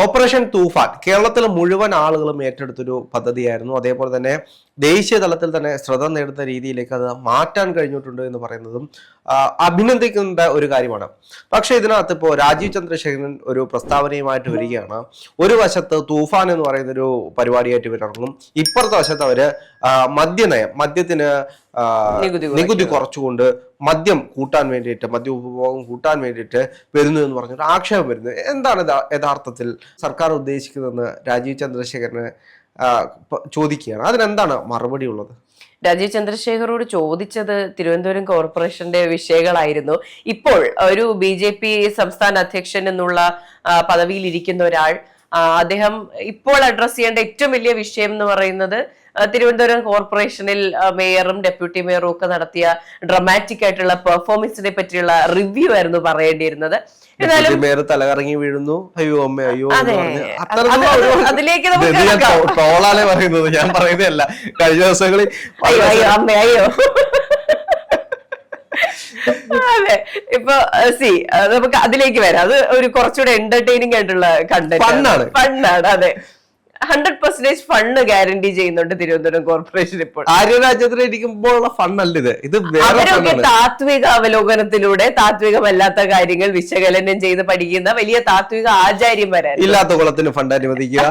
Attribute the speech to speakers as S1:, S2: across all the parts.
S1: Operation തൂഫാൻ കേരളത്തിലെ മുഴുവൻ ആളുകളും ഏറ്റെടുത്തൊരു പദ്ധതിയായിരുന്നു. അതേപോലെ തന്നെ ദേശീയ തലത്തിൽ തന്നെ ശ്രദ്ധ നേടുന്ന രീതിയിലേക്ക് അത് മാറ്റാൻ കഴിഞ്ഞിട്ടുണ്ട് എന്ന് പറയുന്നതും അഭിനന്ദിക്കേണ്ട ഒരു കാര്യമാണ്. പക്ഷെ ഇതിനകത്ത് ഇപ്പോൾ രാജീവ് ചന്ദ്രശേഖരൻ ഒരു പ്രസ്താവനയുമായിട്ട് വരികയാണ്. ഒരു വശത്ത് തൂഫാൻ എന്ന് പറയുന്ന ഒരു പരിപാടിയായിട്ട് ഇവരിറങ്ങും, ഇപ്പുറത്തെ വശത്ത് അവര് മദ്യത്തിന് നികുതി കുറച്ചുകൊണ്ട് മദ്യം കൂട്ടാൻ വേണ്ടിയിട്ട്, മദ്യ ഉപഭോഗം കൂട്ടാൻ വേണ്ടിയിട്ട് വരുന്നു എന്ന് പറഞ്ഞൊരു ആക്ഷേപം വരുന്നത്. എന്താണ് യഥാർത്ഥത്തിൽ സർക്കാർ ഉദ്ദേശിക്കുന്നതെന്ന് രാജീവ് ചന്ദ്രശേഖരന് ചോദിക്കുകയാണ്. അതിനെന്താണ് മറുപടി ഉള്ളത്?
S2: രാജീവ് ചന്ദ്രശേഖരോട് ചോദിച്ചത് തിരുവനന്തപുരം കോർപ്പറേഷന്റെ വിഷയങ്ങളായിരുന്നു. ഇപ്പോൾ ഒരു BJP സംസ്ഥാന അധ്യക്ഷൻ എന്നുള്ള പദവിയിൽ ഇരിക്കുന്ന ഒരാൾ, അദ്ദേഹം ഇപ്പോൾ അഡ്രസ് ചെയ്യേണ്ട ഏറ്റവും വലിയ വിഷയം എന്ന് പറയുന്നത് തിരുവനന്തപുരം കോർപ്പറേഷനിൽ മേയറും ഡെപ്യൂട്ടി മേയറും ഒക്കെ നടത്തിയ ഡ്രമാറ്റിക് ആയിട്ടുള്ള പെർഫോമൻസിനെ പറ്റിയുള്ള റിവ്യൂ ആയിരുന്നു പറയേണ്ടിയിരുന്നത്.
S1: തലകറങ്ങി വീഴുന്നു, അയ്യോ അമ്മ അയ്യോ,
S2: അതിലേക്ക്
S1: പറയുന്നത് ഞാൻ പറയുന്നതല്ല. കഴിഞ്ഞ ദിവസങ്ങളിൽ
S2: അമ്മ അയ്യോ അതെ, ഇപ്പൊ നമുക്ക് അതിലേക്ക് വരാം. അത് ഒരു കുറച്ചുകൂടെ എന്റർടൈനിങ് ആയിട്ടുള്ള കണ്ടന്റ് ഫണ്ണാണ്. അതെ, 100% ഫണ്ട് ഗ്യാരണ്ടി ചെയ്യുന്നുണ്ട് തിരുവനന്തപുരം കോർപ്പറേഷൻ. ഇപ്പോൾ
S1: ആര്യരാജ്യത്തിൽ ഇരിക്കുമ്പോഴുള്ള ഫണ്ടല്ല ഇത്.
S2: അവരൊക്കെ താത്വിക അവലോകനത്തിലൂടെ താത്വികമല്ലാത്ത കാര്യങ്ങൾ വിശകലനം ചെയ്ത് പഠിക്കുന്ന വലിയ താത്വിക ആചാര്യന്മാരാണ്.
S1: ഇല്ലാത്ത കുളത്തിന് ഫണ്ട് അനുവദിക്കുക,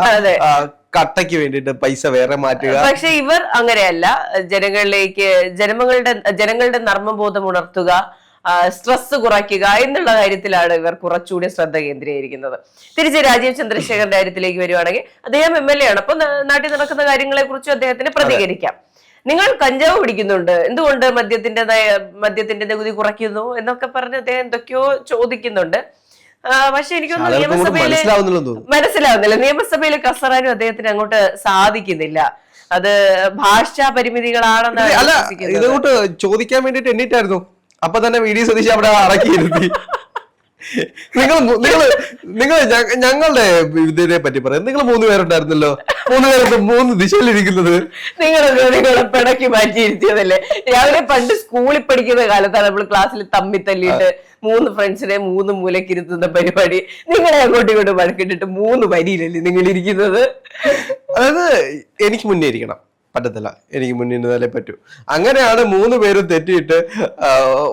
S1: കട്ടയ്ക്ക് വേണ്ടിട്ട് പൈസ വേറെ മാറ്റുക.
S2: പക്ഷെ ഇവർ അങ്ങനെയല്ല. ജനങ്ങളുടെ നർമ്മബോധം ഉണർത്തുക, സ്ട്രെസ് കുറയ്ക്കുക എന്നുള്ള കാര്യത്തിലാണ് ഇവർ കുറച്ചുകൂടി ശ്രദ്ധ കേന്ദ്രീകരിക്കുന്നത്. തിരിച്ച് രാജീവ് ചന്ദ്രശേഖരന്റെ കാര്യത്തിലേക്ക് വരുവാണെങ്കിൽ, അദ്ദേഹം MLA ആണ്. അപ്പൊ നാട്ടിൽ നടക്കുന്ന കാര്യങ്ങളെ കുറിച്ചും അദ്ദേഹത്തിന് പ്രതികരിക്കാം. നിങ്ങൾ കഞ്ചാവ് പിടിക്കുന്നുണ്ട്, എന്തുകൊണ്ട് മദ്യത്തിന്റെ നികുതി കുറയ്ക്കുന്നു എന്നൊക്കെ പറഞ്ഞ് അദ്ദേഹം എന്തൊക്കെയോ ചോദിക്കുന്നുണ്ട്. പക്ഷെ എനിക്കൊന്നും മനസ്സിലാവുന്നില്ല. നിയമസഭയിൽ കസറാനും അദ്ദേഹത്തിന് അങ്ങോട്ട് സാധിക്കുന്നില്ല. അത് ഭാഷാ പരിമിതികളാണെന്നാണ്
S1: ഇതോട്ട് ചോദിക്കാൻ വേണ്ടിട്ട് എണ്ണീറ്റായിരുന്നു. അപ്പൊ തന്നെ VD സതീശ് അവിടെ അടക്കിയിരുത്തി. നിങ്ങൾ ഞങ്ങളുടെ ഇതിനെ പറ്റി പറയാം. നിങ്ങൾ 3 പേരുണ്ടായിരുന്നല്ലോ, 3 പേർക്ക് 3 ദിശയിലിരിക്കുന്നത്.
S2: നിങ്ങളെ പിണക്കി മാറ്റിയിരുത്തിയതല്ലേ? രാവിലെ പണ്ട് സ്കൂളിൽ പഠിക്കുന്ന കാലത്താണ് നമ്മൾ ക്ലാസ്സിൽ തമ്മി തല്ലിയിട്ട് 3 ഫ്രണ്ട്സിനെ 3 മൂലക്കിരുത്തുന്ന പരിപാടി. നിങ്ങളെ അങ്ങോട്ടും ഇങ്ങോട്ടും വഴക്കിട്ടിട്ട് 3 വരിയിലല്ലേ നിങ്ങൾ ഇരിക്കുന്നത്?
S1: അതായത് എനിക്ക് മുന്നേ ഇരിക്കണം, പറ്റത്തില്ല, എനിക്ക് മുന്നിരുന്നാലേ പറ്റൂ. അങ്ങനെയാണ് 3 പേരും തെറ്റിയിട്ട്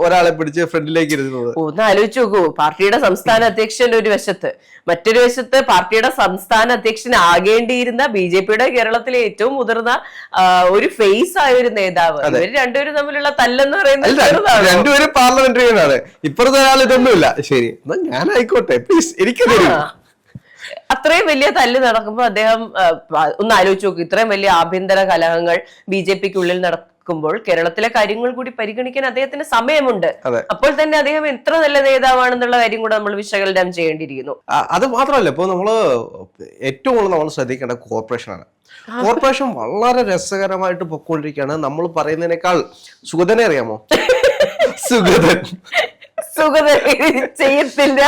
S1: ഒരാളെ പിടിച്ച് ഫ്രണ്ടിലേക്ക് ഇരുന്നത്.
S2: ഒന്ന് ആലോചിച്ച് നോക്കൂ. പാർട്ടിയുടെ സംസ്ഥാന അധ്യക്ഷന്റെ ഒരു വശത്ത്, മറ്റൊരു വശത്ത് പാർട്ടിയുടെ സംസ്ഥാന അധ്യക്ഷൻ ആകേണ്ടിയിരുന്ന BJPയുടെ കേരളത്തിലെ ഏറ്റവും മുതിർന്ന ഒരു ഫേസ് ആയ ഒരു നേതാവ്. ഇവർ രണ്ടുപേരും തമ്മിലുള്ള തല്ലെന്ന് പറയുന്നത്
S1: രണ്ടുപേരും പാർലമെന്ററിയനാണ്. ഇപ്പുറത്തെ ഒരാൾ ഇതൊന്നുമില്ല. ശരി, ഞാൻ ആയിക്കോട്ടെ, പ്ലീസ് എനിക്ക് തരും.
S2: അത്രയും വലിയ തല്ല് നടക്കുമ്പോൾ അദ്ദേഹം ഒന്ന് ആലോചിച്ച് നോക്കും. ഇത്രയും വലിയ ആഭ്യന്തര കലഹങ്ങൾ BJPക്കുള്ളിൽ നടക്കുമ്പോൾ കേരളത്തിലെ കാര്യങ്ങൾ കൂടി പരിഗണിക്കാൻ അദ്ദേഹത്തിന് സമയമുണ്ട്. അപ്പോൾ തന്നെ അദ്ദേഹം എത്ര നല്ല നേതാവാണെന്നുള്ള കാര്യം കൂടെ നമ്മൾ വിശകലനം ചെയ്യേണ്ടിയിരിക്കുന്നു.
S1: അത് മാത്രമല്ല, ഇപ്പൊ ഏറ്റവും കൂടുതൽ നമ്മൾ ശ്രദ്ധിക്കേണ്ട കോർപ്പറേഷനാണ്. കോർപ്പറേഷൻ വളരെ രസകരമായിട്ട് പൊക്കോണ്ടിരിക്കുകയാണ്. നമ്മൾ പറയുന്നതിനേക്കാൾ സുഗതനെ അറിയാമോ?
S2: സുഗതൻ ചെയ്യത്തില്ല.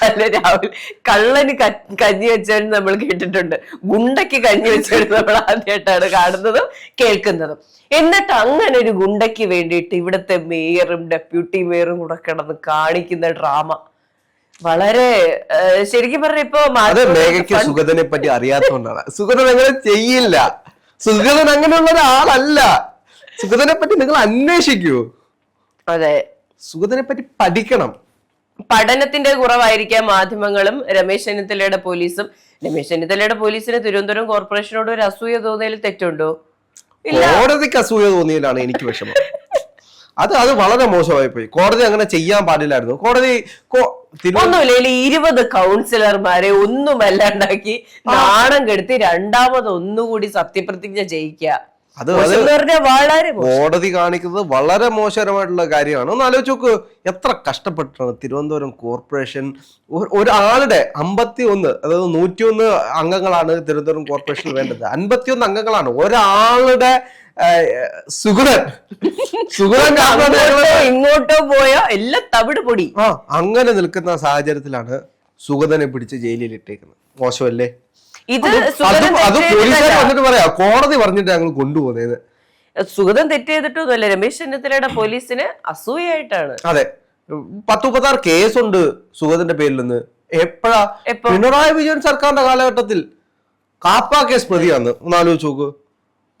S2: അല്ല, രാഹുൽ കള്ളന് കഞ്ഞി വെച്ചാലും നമ്മൾ കേട്ടിട്ടുണ്ട്, ഗുണ്ടയ്ക്ക് കഞ്ഞി വെച്ചാലും നമ്മൾ ആദ്യമായിട്ടാണ് കാണുന്നതും കേൾക്കുന്നതും. എന്നിട്ട് അങ്ങനെ ഒരു ഗുണ്ടയ്ക്ക് വേണ്ടിയിട്ട് ഇവിടുത്തെ മേയറും ഡെപ്യൂട്ടി മേയറും കൂടെ കിടന്ന് കാണിക്കുന്ന ഡ്രാമ വളരെ, ശരിക്കും പറഞ്ഞ ഇപ്പൊ
S1: സുഗതനെ പറ്റി അറിയാത്തതുകൊണ്ടാണ്. സുഗതൻ അങ്ങനെ ചെയ്യില്ല. സുഗതൻ അങ്ങനെയുള്ള ഒരാളല്ല. സുഗതനെ പറ്റി നിങ്ങൾ അന്വേഷിക്കൂ.
S2: അതെ,
S1: സുഗതനെ പറ്റി പഠിക്കണം.
S2: പഠനത്തിന്റെ കുറവായിരിക്കാം മാധ്യമങ്ങളും രമേശ് ചെന്നിത്തലയുടെ പോലീസും. രമേശ് ചെന്നിത്തലയുടെ പോലീസിന് തിരുവനന്തപുരം കോർപ്പറേഷനോട് ഒരു അസൂയ തോന്നിയതിൽ തെറ്റുണ്ടോ?
S1: കോടതിക്ക് അസൂയ തോന്നിയതിലാണ് എനിക്ക് വിഷമം. അത് വളരെ മോശമായി പോയി. കോടതി അങ്ങനെ ചെയ്യാൻ പാടില്ലായിരുന്നു. കോടതി
S2: ഒന്നുമില്ല, 20 കൗൺസിലർമാരെ ഒന്നുമല്ലാണ്ടാക്കി നാണം കെടുത്തി രണ്ടാമത് ഒന്നുകൂടി സത്യപ്രതിജ്ഞ ചെയ്യിക്കുക.
S1: കോടതി കാണിക്കുന്നത് വളരെ മോശകരമായിട്ടുള്ള കാര്യമാണ്. ഒന്ന് ആലോചിച്ച് നോക്ക്, എത്ര കഷ്ടപ്പെട്ടാണ് തിരുവനന്തപുരം കോർപ്പറേഷൻ. ഒരാളുടെ 51, അതായത് 101 അംഗങ്ങളാണ് തിരുവനന്തപുരം കോർപ്പറേഷൻ വേണ്ടത്. 51 അംഗങ്ങളാണ്. ഒരാളുടെ സുഗതൻ
S2: ഇങ്ങോട്ടോ പോയോ എല്ലാം തവിട് പൊടി.
S1: അങ്ങനെ നിൽക്കുന്ന സാഹചര്യത്തിലാണ് സുഗതനെ പിടിച്ച് ജയിലിൽ ഇട്ടേക്കുന്നത്. മോശമല്ലേ?
S2: ഇത്
S1: വന്നിട്ട് പറയാ കോടതി പറഞ്ഞിട്ട് ഞങ്ങൾ കൊണ്ടുപോകുന്നത്.
S2: സുഗതൻ തെറ്റ് ചെയ്തിട്ടൊന്നുമല്ല, രമേശ് ചെന്നിത്തലയുടെ പോലീസിന് അസൂയായിട്ടാണ്.
S1: അതെ, 10-36 കേസുണ്ട് സുഗതന്റെ പേരിൽ നിന്ന്. എപ്പോഴാ? പിണറായി വിജയൻ സർക്കാരിന്റെ കാലഘട്ടത്തിൽ കാപ്പ കേസ് പ്രതിയാന്ന് ഒന്ന് ആലോചിച്ച് നോക്ക്.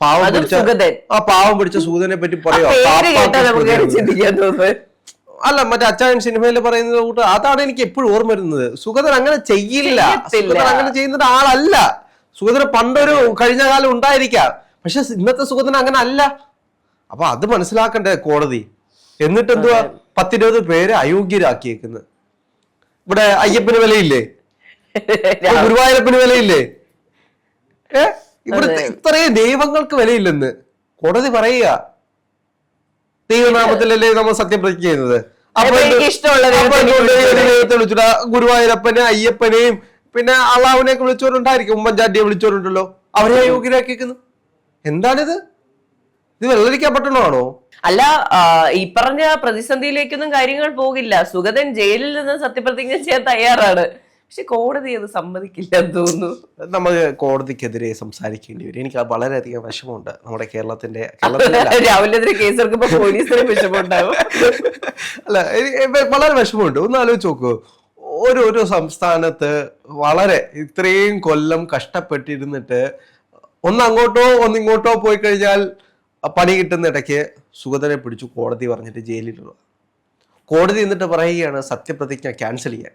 S1: പാവം പിടിച്ച സൂതനെ പറ്റി പറയാ. അല്ല, മറ്റേ അച്ചായൻ സിനിമയിൽ പറയുന്നത് കൂട്ട് അതാണ് എനിക്ക് എപ്പോഴും ഓർമ്മ വരുന്നത്. സുഗതൻ അങ്ങനെ ചെയ്യില്ല, സുഗതൻ അങ്ങനെ ചെയ്യുന്ന ആളല്ല. സുഗതന് പണ്ടൊരു കഴിഞ്ഞ കാലം ഉണ്ടായിരിക്കാം, പക്ഷെ ഇന്നത്തെ സുഗതൻ അങ്ങനെ അല്ല. അപ്പൊ അത് മനസ്സിലാക്കണ്ടേ കോടതി. എന്നിട്ട് എന്തുവാ 10-20 പേര് അയോഗ്യരാക്കിയേക്കുന്നത്. ഇവിടെ അയ്യപ്പന് വിലയില്ലേ, ഗുരുവായൂരപ്പന് വിലയില്ലേ, ഇവിടെ ഇത്രയും ദൈവങ്ങൾക്ക് വിലയില്ലെന്ന് കോടതി പറയുക. ദൈവനാമത്തിലല്ലേ നമ്മൾ സത്യപ്രതിജ്ഞ ചെയ്യുന്നത്. അപ്പൊ ദൈവത്തെ വിളിച്ചിട്ടാ ഗുരുവായൂരപ്പനെ അയ്യപ്പനെയും പിന്നെ അള്ളാഹുവിനെയൊക്കെ വിളിച്ചവരുണ്ടായിരിക്കും, ഉമ്മൻചാണ്ടിയെ വിളിച്ചവരുണ്ടല്ലോ, അവരെ അയോഗ്യരാക്കിയേക്കുന്നു. എന്താണിത്? ഇത് വെള്ളരിക്കാൻ പറ്റണമാണോ?
S2: അല്ല, ഈ പറഞ്ഞ പ്രതിസന്ധിയിലേക്കൊന്നും കാര്യങ്ങൾ പോകില്ല. സുഗതൻ ജയിലിൽ നിന്ന് സത്യപ്രതിജ്ഞ ചെയ്യാൻ തയ്യാറാണ്, പക്ഷെ കോടതി അത് സമ്മതിക്കില്ല എന്ന് തോന്നുന്നു.
S1: നമുക്ക് കോടതിക്കെതിരെ സംസാരിക്കേണ്ടി വരും. എനിക്ക് വളരെയധികം വിഷമമുണ്ട്. നമ്മുടെ കേരളത്തിന്റെ
S2: രാഹുലിനെതിരെ കേസെടുക്കുമ്പോ പോലീസിന് വിഷമമുണ്ടാവും.
S1: അല്ല, വളരെ വിഷമമുണ്ട്. ഒന്ന് ആലോചിച്ച് നോക്കൂ, ഓരോ സംസ്ഥാനത്ത് വളരെ ഇത്രയും കൊല്ലം കഷ്ടപ്പെട്ടിരുന്നിട്ട് ഒന്ന് അങ്ങോട്ടോ ഒന്ന് ഇങ്ങോട്ടോ പോയി കഴിഞ്ഞാൽ പണി കിട്ടുന്ന ഇടയ്ക്ക് സുഗതനെ പിടിച്ചു കോടതി പറഞ്ഞിട്ട് ജയിലിലുള്ള കോടതി എന്നിട്ട് പറയുകയാണ് സത്യപ്രതിജ്ഞ ക്യാൻസൽ ചെയ്യാൻ.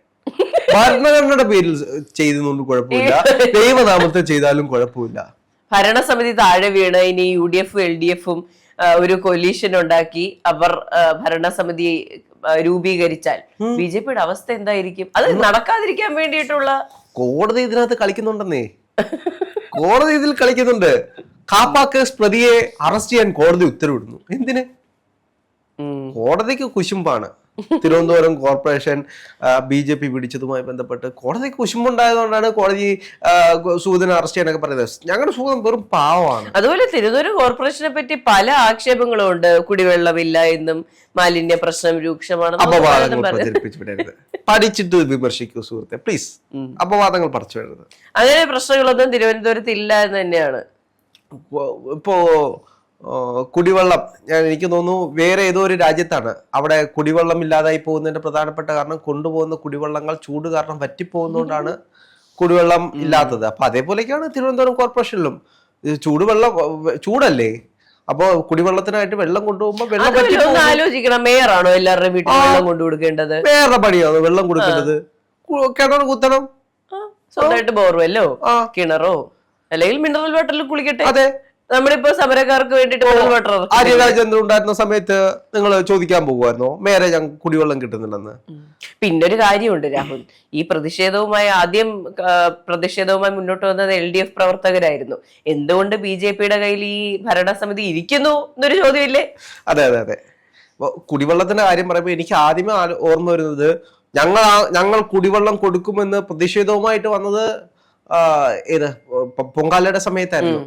S1: ഭരണഘടനയുടെ പേരിൽ ചെയ്തുകൊണ്ട് കുഴപ്പമില്ല, ദൈവനാമത്തിൽ ചെയ്താലും കുഴപ്പമില്ല.
S2: ഭരണസമിതി താഴെ വീണ് ഇനി UDF LDF ഒരു കൊലീഷൻ ഉണ്ടാക്കി അവർ ഭരണസമിതി രൂപീകരിച്ചാൽ BJPയുടെ അവസ്ഥ എന്തായിരിക്കും? അത് നടക്കാതിരിക്കാൻ വേണ്ടിയിട്ടുള്ള
S1: കോടതി ഇതിനകത്ത് കളിക്കുന്നുണ്ടെന്നേ. കോടതി ഇതിൽ കളിക്കുന്നുണ്ട്. കാപ്പ കേസ് പ്രതിയെ അറസ്റ്റ് ചെയ്യാൻ കോടതി ഉത്തരവിടുന്നു. എന്തിന്? കോടതിക്ക് കുശുമ്പാണ്. തിരുവനന്തപുരം കോർപ്പറേഷൻ BJP പിടിച്ചതുമായി ബന്ധപ്പെട്ട് കോടതിക്ക് കുശുമ്പുണ്ടായതുകൊണ്ടാണ് കോടതി സൂദനെ അറസ്റ്റ് ചെയ്യാനൊക്കെ പറയുന്നത്. ഞങ്ങളുടെ സൂദൻ വെറും പാവമാണ്.
S2: അതുപോലെ തിരുവനന്തപുരം കോർപ്പറേഷനെ പറ്റി പല ആക്ഷേപങ്ങളും ഉണ്ട്. കുടിവെള്ളമില്ല എന്നും മാലിന്യ പ്രശ്നം രൂക്ഷമാണെന്നും
S1: അപവാദങ്ങൾ പ്രചരിപ്പിച്ചു വിടരുത്. പഠിച്ചിട്ട് വിമർശിക്കൂ സുഹൃത്തെ, പ്ലീസ്. അപവാദങ്ങൾ പറിച്ചു വിടരുത്.
S2: അങ്ങനെ പ്രശ്നങ്ങളൊന്നും തിരുവനന്തപുരത്ത് ഇല്ല എന്ന് തന്നെയാണ്.
S1: ഇപ്പോ കുടിവെള്ളം, എനിക്ക് തോന്നുന്നു വേറെ ഏതോ ഒരു രാജ്യത്താണ് അവിടെ കുടിവെള്ളം ഇല്ലാതായി പോകുന്നതിന്റെ പ്രധാനപ്പെട്ട കാരണം കൊണ്ടുപോകുന്ന കുടിവെള്ളങ്ങൾ ചൂട് കാരണം വറ്റിപ്പോകുന്നതുകൊണ്ടാണ് കുടിവെള്ളം ഇല്ലാത്തത്. അപ്പൊ അതേപോലെയൊക്കെയാണ് തിരുവനന്തപുരം കോർപ്പറേഷനിലും. ചൂടുവെള്ളം ചൂടല്ലേ, അപ്പൊ കുടിവെള്ളത്തിനായിട്ട് വെള്ളം കൊണ്ടുപോകുമ്പോ വെള്ളം
S2: ആലോചിക്കണം. മേയറാണോ എല്ലാവരുടെയും വീട്ടിൽ വെള്ളം കൊണ്ടു കൊടുക്കേണ്ടത്?
S1: മേയറുടെ പണിയാണ് വെള്ളം കൊടുക്കേണ്ടത്. കിണർ കുത്തണം,
S2: സ്വന്തമായിട്ട് ബോർവെല്ലോ കിണറോ അല്ലെങ്കിൽ മിനറൽ വാട്ടറിൽ കുളിക്കട്ടെ.
S1: അതെ,
S2: നമ്മളിപ്പോ സമരക്കാർക്ക് വേണ്ടിട്ട്
S1: ആര്യരാജേന്ദ്രൻ ഉണ്ടായിരുന്ന സമയത്ത് നിങ്ങൾ ചോദിക്കാൻ പോകുമായിരുന്നോ മേരെ ഞങ്ങൾക്ക് കുടിവെള്ളം കിട്ടുന്നില്ലെന്ന്?
S2: പിന്നൊരു കാര്യമുണ്ട് രാഹുൽ, ഈ പ്രതിഷേധവുമായി മുന്നോട്ട് വന്നത് LDF പ്രവർത്തകരായിരുന്നു. എന്തുകൊണ്ട് BJPയുടെ കയ്യിൽ ഈ ഭരണസമിതി ഇരിക്കുന്നു എന്നൊരു ചോദ്യമില്ലേ?
S1: അതെ അതെ അതെ. കുടിവെള്ളത്തിന്റെ കാര്യം പറയുമ്പോൾ എനിക്ക് ആദ്യമേ ഓർമ്മ വരുന്നത് ഞങ്ങൾ കുടിവെള്ളം കൊടുക്കുമെന്ന് പ്രതിഷേധവുമായിട്ട് വന്നത് പൊങ്കാലയുടെ സമയത്തായിരുന്നു.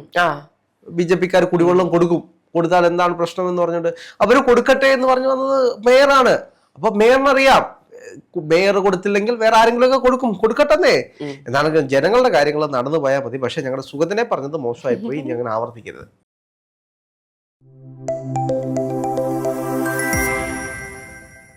S1: BJPക്കാർ കുടിവെള്ളം കൊടുത്താൽ എന്താണ് പ്രശ്നം എന്ന് പറഞ്ഞുകൊണ്ട് അവര് കൊടുക്കട്ടെ എന്ന് പറഞ്ഞു വന്നത് മേയറാണ്. അപ്പൊ മേയറിനറിയാം മേയർ കൊടുത്തില്ലെങ്കിൽ വേറെ ആരെങ്കിലും ഒക്കെ കൊടുക്കട്ടെന്നേ. എന്നാണെങ്കിൽ ജനങ്ങളുടെ കാര്യങ്ങൾ നടന്നു പോയാൽ മതി. പക്ഷെ ഞങ്ങളുടെ സുഗതനെ പറഞ്ഞത് മോശമായി പോയി, ഇനി അങ്ങനെ ആവർത്തിക്കരുത്.